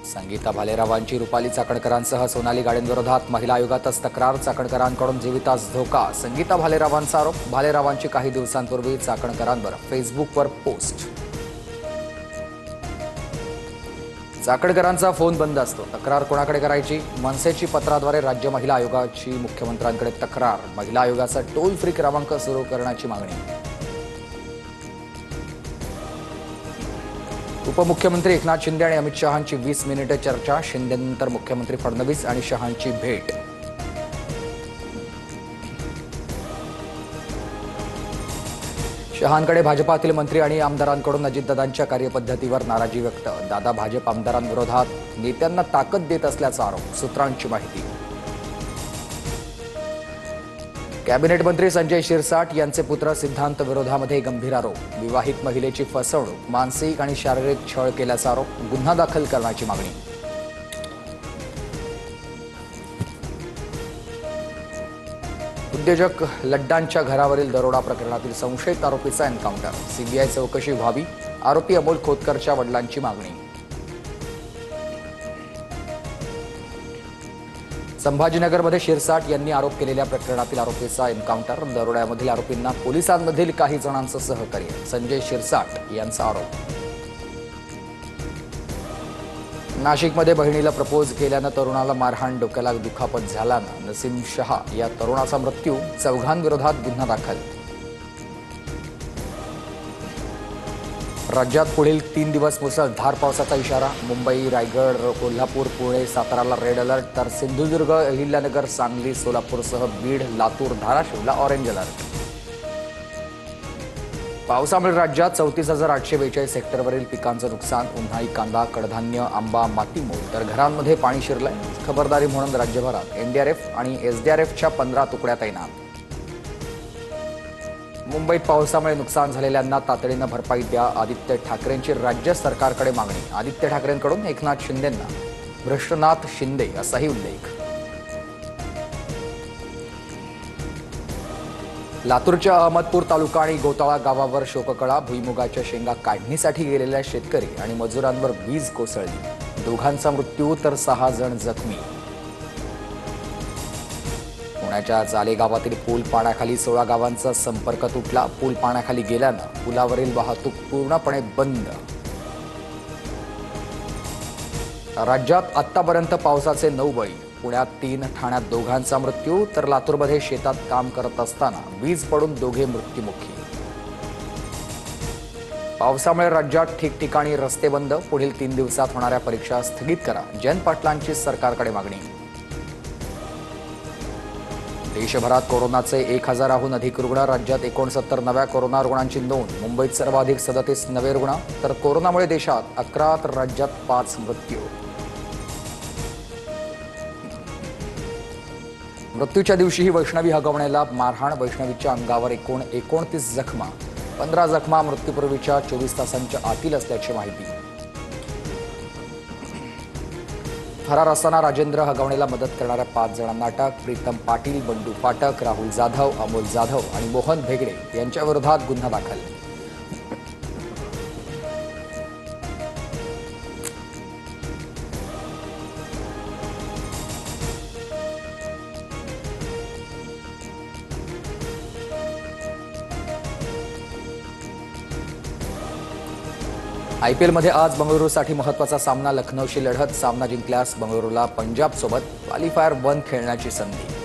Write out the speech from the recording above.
संगीता भालेरावांची रुपाली चाकणकरांसह सोनाली गाडेंविरोधात महिला आयोगातच तक्रार, चाकणकरांकडून जीवितास धोका. संगीता भालेरावांचा आरोप. भालेरावांची काही दिवसांपूर्वी चाकणकरांवर फेसबुकवर पोस्ट. चाकणकरांचा फोन बंद असतो. तक्रार कोणाकडे करायची? मनसेची पत्राद्वारे राज्य महिला आयोगाची मुख्यमंत्र्यांकडे तक्रार. महिला आयोगाचा टोल फ्री क्रमांक सुरू करण्याची मागणी. उपमुख्यमंत्री एकनाथ शिंदे आणि अमित शहांची 20 मिनिटे चर्चा. शिंदेनंतर मुख्यमंत्री फडणवीस आणि शहांची भेट. शहांकडे भाजपातील मंत्री आणि आमदारांकडून अजितदादांच्या कार्यपद्धतीवर नाराजी व्यक्त. दादा भाजप आमदारांविरोधात नेत्यांना ताकद देत असल्याचा आरोप. सूत्रांची माहिती. कॅबिनेट मंत्री संजय शिरसाट यांचे पुत्र सिद्धांत विरोधामध्ये गंभीर आरोप. विवाहित महिलेची फसवणूक, मानसिक आणि शारीरिक छळ केल्याचा आरोप. गुन्हा दाखल करण्याची मागणी. उद्योजक लड्डांच्या घरावरील दरोडा प्रकरणातील संशयित आरोपीचा एन्काउंटर. सीबीआय चौकशी व्हावी. आरोपी अमोल खोतकरच्या वडिलांची मागणी. संभाजीनगरमध्ये शिरसाट यांनी आरोप केलेल्या प्रकरणातील आरोपीचा एन्काउंटर. दरोड्यामधील आरोपींना पोलिसांमधील काही जणांचं सहकार्य. संजय शिरसाट यांचा आरोप. नाशिकमध्ये बहिणीला प्रपोज केल्यानं तरुणाला मारहाण, डोक्याला दुखापत झाल्यानं नसीम शहा या तरुणाचा मृत्यू. चौघांविरोधात गुन्हा दाखल. राज्यात पुढील 3 दिवस मुसळधार पावसाचा इशारा. मुंबई, रायगड, कोल्हापूर, पुणे, साताराला रेड अलर्ट, तर सिंधुदुर्ग, अहिल्यानगर, सांगली, सोलापूरसह बीड, लातूर, धाराशिवला ऑरेंज अलर्ट. पावसामुळे राज्यात 34,842 हेक्टरवरील पिकांचं नुकसान. उन्हाळी कांदा, कडधान्य, आंबा, मातीमोल तर घरांमध्ये पाणी शिरलंय. खबरदारी म्हणून राज्यभरात एनडीआरएफ आणि एसडीआरएफच्या 15 तुकड्या तैनात. मुंबईत पावसामुळे नुकसान झालेल्यांना तातडीनं भरपाई द्या. आदित्य ठाकरेंची राज्य सरकारकडे मागणी. आदित्य ठाकरेंकडून एकनाथ शिंदेंना भ्रष्टनाथ शिंदे असाही उल्लेख. लातूरच्या अहमदपूर तालुका आणि गोताळा गावावर शोककळा. भुईमुगाच्या शेंगा काढणीसाठी गेलेल्या शेतकरी आणि मजुरांवर वीज कोसळली. दोघांचा मृत्यू तर 6 जण जखमी. पुण्याच्या जाले गावातील पूल पाण्याखाली 16 गावांचा संपर्क तुटला. पूल पाण्याखाली गेल्यानं पुलावरील वाहतूक पूर्णपणे बंद. राज्यात आतापर्यंत पावसाचे 9 बळी. पुण्यात 3, ठाण्यात 2घांचा मृत्यू, तर लातूरमध्ये शेतात काम करत असताना वीज पडून 2घे मृत्युमुखी. पावसामुळे राज्यात ठिकठिकाणी रस्ते बंद. पुढील 3 दिवसात होणाऱ्या परीक्षा स्थगित करा. जयंत पाटलांची सरकारकडे मागणी. देशभरात कोरोनाचे 1000हून अधिक रुग्ण. राज्यात 69 नव्या कोरोना रुग्णांची नोंद. मुंबईत सर्वाधिक 37 नवे रुग्ण, तर कोरोनामुळे देशात 11, तर राज्यात 5 मृत्यू. मृत्यूच्या दिवशीही वैष्णवी हगवण्याला मारहाण. वैष्णवीच्या अंगावर एकूण 29 जखमा. 15 जखमा मृत्यूपूर्वीच्या 24 तासांच्या आतील असल्याची माहिती. फरार असताना राजेंद्र हगवणेला मदत करणाऱ्या 5 जणांना अटक. प्रीतम पाटील, बंडू फाटक, राहुल जाधव, अमोल जाधव आणि मोहन भेगडे यांच्याविरोधात गुन्हा दाखल. आयपीएलमध्ये आज बंगळुरूसाठी महत्त्वाचा सामना. लखनौशी लढत. सामना जिंकल्यास बंगळुरूला पंजाबसोबत क्वालिफायर 1 खेळण्याची संधी.